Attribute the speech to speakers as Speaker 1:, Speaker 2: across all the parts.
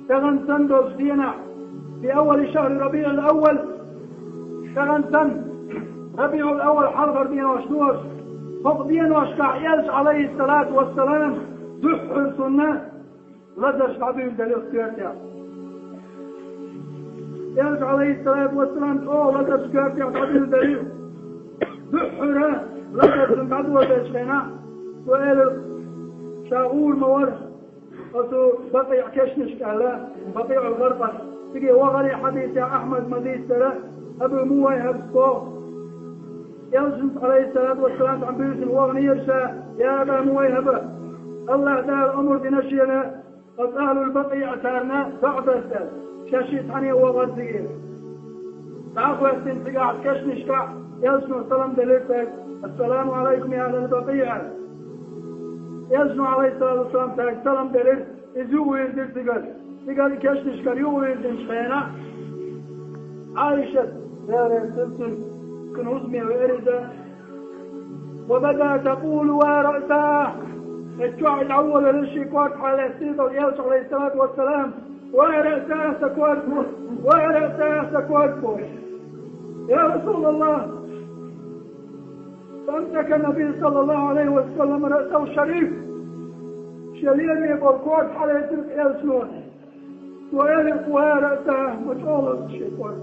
Speaker 1: تغن سندوس دينا في أول شهر ربيع الأول تغن سن ربيع الأول حرف دين وشنور فوق دين وشكع يلش عليه الصلاة والسلام دحر سنة لدى شعبي دليل اختيارتها يلش عليه الصلاة والسلام تقول لدى شكاتها شعبي دليل دحرها لدى سنقعدوا بيشخينا سؤال شاغول مورس أتو بقيع كشنش كهلا بقيع الغربة تجي وغري حديث يا أحمد مديس ترى أبو موي هبسكو يلجنت عليه الصلاة والسلام عن بيوت الوغني يرشا يا أبا موي هبا الله دار الأمر بنشينا قد أهل البقيع أتارنا بعد السل شاشيت عني وغرزيين تعقوا استنتقاع كشنش كع يلجنوا السلام دليلتك السلام عليكم يا أهل البقيع يلجنوا عليه الصلاة والسلام تاك سلام دليل إزيو ويردل تقال كشنش كريو ويردل شخينا عائشة دار سلسل كنوزمي وإردة وبدأ تقول ورأساه الشعب الأول للشيكوات على السيد واليوش عليه الصلاة والسلام ورأساه سكواتكم ورأساه سكواتكم يا رسول الله فأمسك النبي صلى الله عليه وسلم رأسه الشريف شليل يبركوت على تلك الأسنون ويلق ورأسه مجعول الشيكوات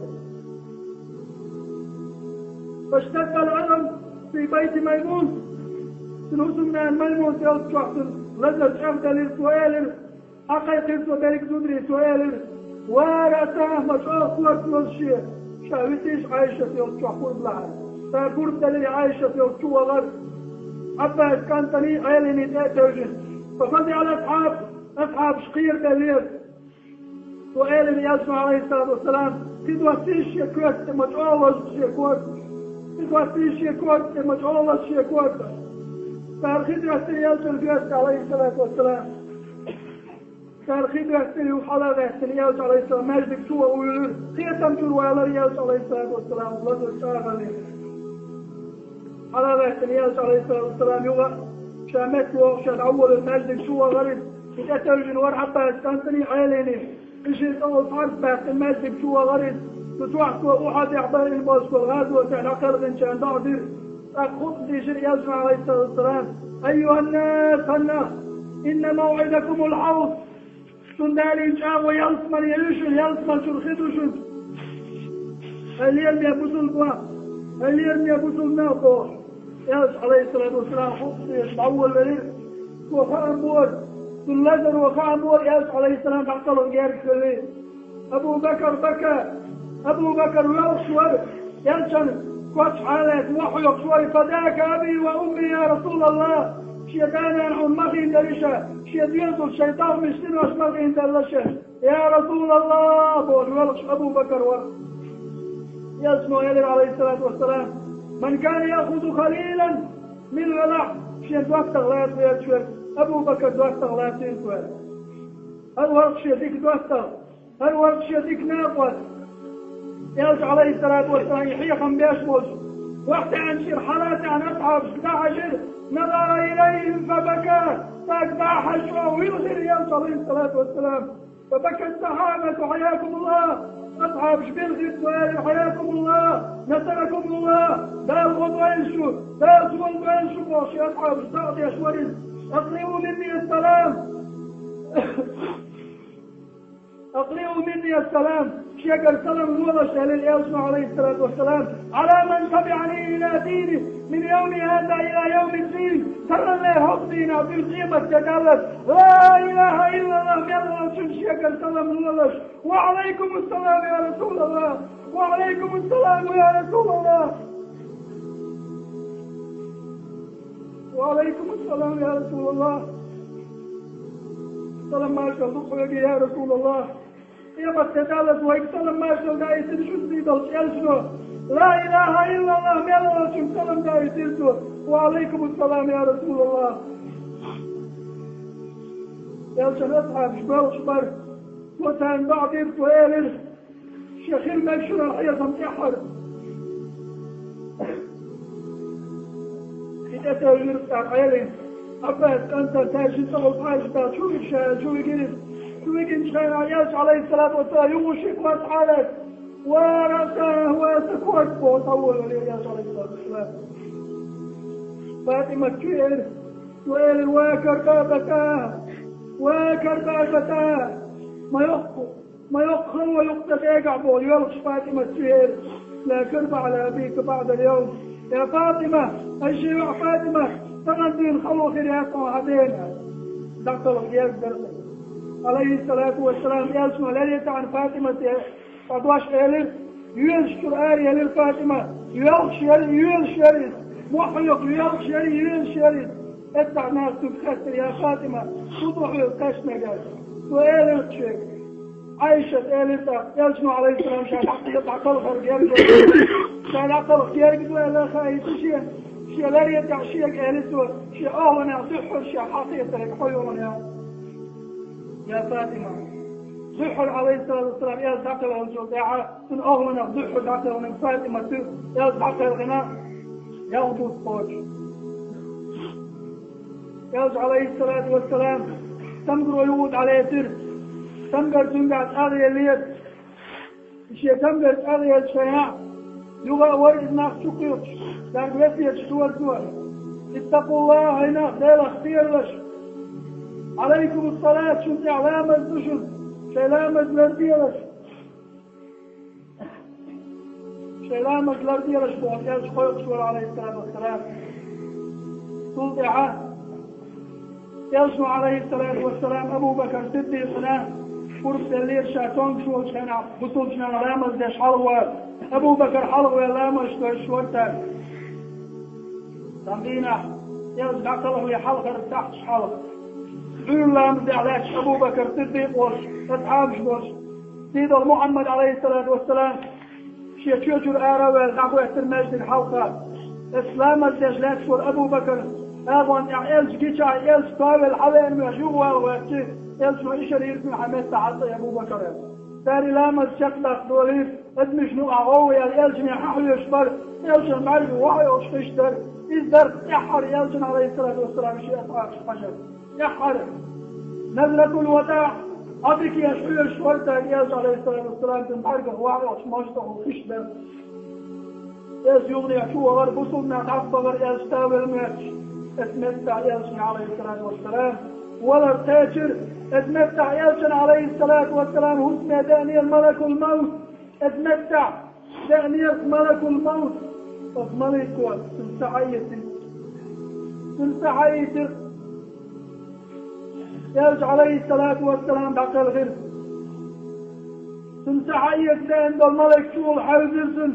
Speaker 1: فاشتد الألم في بيت ميمون سنوس من الميمون تلتشعط لذة شمد للسؤال حقيقي سودارك زدري سؤال ورأسه مجعول قوة الشيء شاويتيش عايشة تلتشعطور بلعا تاكور دليل عايشة تلتشوى غر عباس كان تني عيليني تأتوجه ففضي على أصحاب شقير دليل سؤال يسمع عليه الصلاة والسلام تدوسيش يكوت مجعول الشيكوات تدوسيش يكوت مجعول الشيكوات فالخدرة يسمع الجوست عليه الصلاة والسلام فالخدرة وحلقة يسمع عليه السلام مجدك سوى ويقول خيتم جروا على يسمع عليه الصلاة والسلام الله الشعب عليه حلقة يسمع عليه الصلاة والسلام يوغا شامت وشاد أول المجدك سوى غريب يتترجن ورحبا استنتني عيليني إشي أول حرب بحث المجدك سوى غريب تتوحك وأحد يحضر الموسك والغازوة تعلقل غنشان دعدير أخذ دي شرء يسمع عليه الصلاة والسلام أيها الناس إن موعدكم الحوض سندالي شاء ويلسمن يلسمن شو الخدر اليوم يبوسوا البواب اليوم يبوسوا الناقور يلس عليه الصلاة والسلام خصي أول وليل وخاء أمور سلادر وخاء أمور يلس عليه السلام تعطل غيرك الليل أبو بكر بكى ويوشور يلسن كوش حالة وحي يقشوري فداك أبي وأمي يا رسول الله شيطان عن أمخي دلشة شيطان الشيطان مشتين واشمخي دلشة يا رسول الله بول ولش أبو بكر يسمع يلي عليه الصلاة والسلام من كان يأخذ خليلا من غلع شيء دوست غلات ويتشوف أبو بكر دوست غلات يتشوف هل ورق شيء هل ورق شيء ناقوت يلجع عليه الصلاة والسلام يحيقهم بيشمس وقت عن شرحلات عن أصحاب 16 نظر إليهم فبكى فأكبح الشوى ويغسر يلجع عليه الصلاة والسلام فبكى الصحابة حياكم الله أصحاب شبيل في السؤال حياكم الله نصركم الله لا الغضوينشو لا الغضوينشو بوشي أصحاب الصعد يشوري أقرئوا مني السلام أقرئوا مني السلام شيخ سلام الوضع شهل يسمع عليه الصلاة والسلام على من تبعني إلى ديني من يوم هذا إلى يوم الدين ترى الله حقنا في القيمة تجلس لا إله إلا الله يلا شوف شيخ سلام الوضع وعليكم السلام يا رسول الله وعليكم السلام يا رسول الله وعليكم السلام يا رسول الله سلام ما شاء الله يا رسول الله يا بستدالت ويكسلم ما شاء الله يتنشد بيدل شلشنو لا إله إلا الله ميلا شم سلام دا يتنشد وعليكم السلام يا رسول الله يلشن أصحاب شبال شبر وتان بعضير تويلر شيخير مكشور الحياة متحر إذا تغير بتاع عيلين أبات أنت تاجي تغل حاجة شو الشاهد شو يجري سويكن شاينا ياس عليه الصلاة والسلام يوشك واسعالك ورساه واسكوت وطول عليه ياس عليه الصلاة والسلام فاطمة تشير ويل وكربابتاه ما يقخل ويقتديق بول يلقش فاطمة تشير لا كرب على أبيك بعد اليوم يا فاطمة الشيوع فاطمة تغنين خلو خيرياتنا وعدينا دكتور غياب درسك عليه الصلاة والسلام يسمع ليلة عن فاطمة فدواش إليس يلشكر آريا للفاطمة يلشريس محيق يلشريس اتع ناس تبخسر يا فاطمة تضرح القشنة وإليس شيك عايشة إليس يسمع عليه السلام شان يطع طلقر شان عقل خيارك ولا خايف شيء لا يدع شيء إليس شيء أهونا صحر شيء حقيقة حيونا يا فاطمة زحر عليه الصلاة والسلام يا زحر الجوداعة من أهونا زحر زحر من فاطمة يا زحر الغناء يا وضوء الصوت يا عليه الصلاة والسلام تمقر ويود عليه سر تمقر تنقعت آغي اليد الشيء تمقر آغي الشياع يغا ورد ناس شقيق دار بيسية شوال اتقوا الله هنا ديل اختير لش عليكم الصلاة شنت علامة الدشن شلامة لرديلش بوضع يالش خويق شوال عليه الصلاة والسلام توضعه يلشو عليه الصلاة والسلام أبو بكر صديقنا فرص الليل شاتون شوال شنا بطول شنا لامز ديش حلوة أبو بكر حلوة لامز ديش شوالتان تنبينا يلش عقله يحلقر تحت حلق عيون لامز علاش أبو بكر صديق وش أصحاب شوش سيدنا محمد عليه الصلاة والسلام شيء آراوي الحقوة الترمجد الحلقة إسلام الدجلات شور أبو بكر أبوان إعيالش جيشا إعيالش طاول حوين مجوة وكي إعيالش وإشار يرسم حميس تعطي أبو بكر داري لامز شكلك دوليف أدمش نوع غوي إعيالش نححو يشبر إعيالش المعرف وحي وشتشتر إذر يحر إعيالش عليه الصلاة والسلام شيء أطعاش حجر يحر نزلة الوداع أبيك يشبه الشورتة إعيالش عليه الصلاة والسلام تنحرق وحي وشماشته وخشبه إعيالش يغني شو غير بصلنا تعطى غير إعيالش تاوي الماتش اتمتع يلشن عليه الصلاة والسلام ولا ارتاجر اتمتع يلشن عليه الصلاة والسلام هسمى دانيال ملك الموت اتمتع دانيال ملك الموت ملك تنسعيت يلش عليه الصلاة والسلام بعد الغرب تنسعيت لأن الملك شو حوزن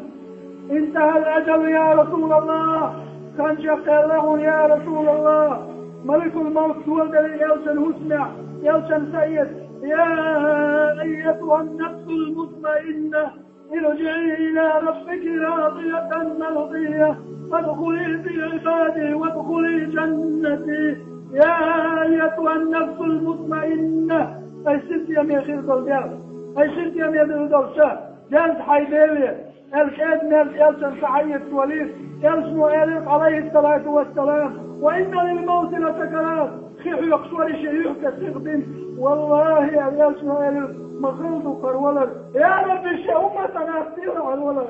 Speaker 1: انتهى الأجل يا رسول الله كان شق له يا رسول الله ملك الموت ولد يلشن هسمع يلشن سيد يا أيتها النفس المطمئنة ارجعي إلى ربك راضية مرضية فادخلي في عبادي وادخلي جنتي يا أيتها النفس المطمئنة أي ست يمي خير الجال أي ست يمي بالدرشة جالس حيديلي الكاد مال يلشن سعيد وليد يلشن إليق عليه الصلاة والسلام وإن للموت لسكرات خيح يقصور شيوخ كتغدين والله يلشن إليق مخلط وقرولد يا رب الشهومة تنافسير على الولد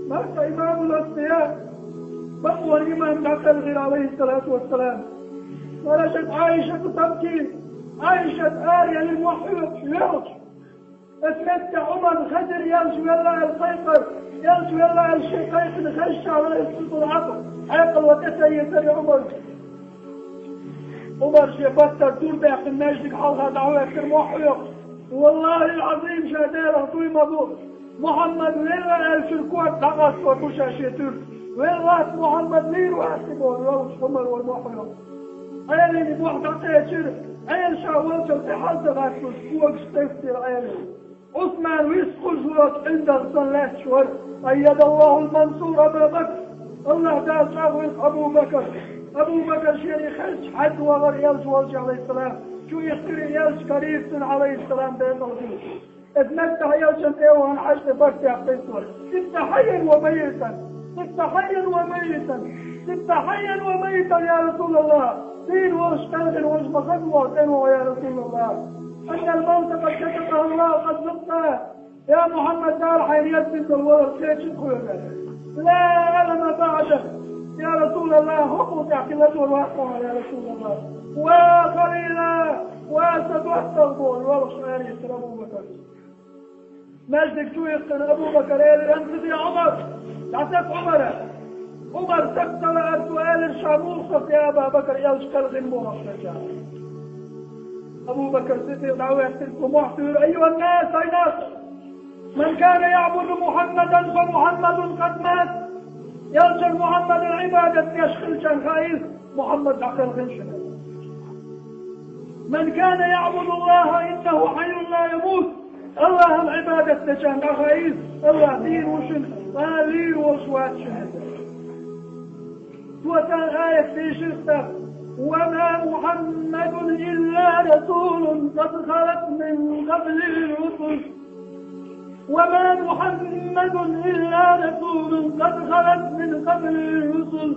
Speaker 1: مرسى إمام الأصفياء بقوى الإمام دخل غير عليه الصلاة والسلام ورشت عائشة تبكي عائشة آية للمحيط يرش اسمت عمر خدر يلش ولا القيقر يلش ولا الشقيق نخش على السلط العقل عقل وتسيد عمر شفتر دور باقي النجدك حلقة دعوة اكتر محيط والله العظيم شادير طوي مضوط محمد ولا الشركوات دغس وكوشا شيتور ولا محمد لير واسبون روش عمر والمحيط عيالي بوحدة تيشير عيال شاولت تحضر أكتوش كوك ستفتر عيالي عثمان ويسقل زورت عند الصلاة شوي أيد الله المنصور أبا بكر الله داس أغوث أبو بكر شيري خش حد وغر يلش والش عليه السلام شو يختري يلش كريم عليه السلام بين الغيب اتمتع يلش ايوان حشد فرتي عقيصور ست حيا وميتا يا رسول الله دين واشتغل واشبصد وقتنوا يا رسول الله أن الموت قد كتبه الله وقد ذقته يا محمد دار حيريات بنت الورد كيف تدخل لا ألم بعده يا رسول الله هبط اعتماد والوحطة يا رسول الله وقليلا وستوحط البول والخير يسر أبو بكر مجدك شو يقتن أبو بكر إلي أنت يا عمر تعتف عمر تقتل السؤال الشاموسة يا أبا بكر يشكل غنبوها أبو بكر صديق دعوة تلك محتوى أيها الناس أي ناس من كان يعبد محمدا فمحمد قد مات يلجأ محمد العبادة يشخل شنخائز محمد عقل غنشنا من كان يعبد الله إنه حي لا يموت الله العبادة شنخائز الله دين وشن آلين وصوات شهد وكان آية في شرطة وما محمد إلا رسول قد خلت من قبل الرسل وما محمد إلا رسول قد خلت من قبل الرسل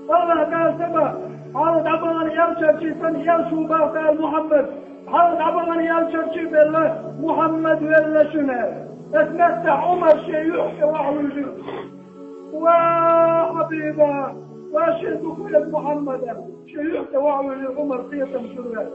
Speaker 1: الله قال سبا حالة عبغان يرشد شيطان يرشو باقى محمد حالة عبغان يرشد شيطان بالله محمد ولا شنا اتمتع عمر شيء يحكي وعلوجه وحبيبا واشهد كل محمد شيء يحكي وعلوجه عمر قية شرات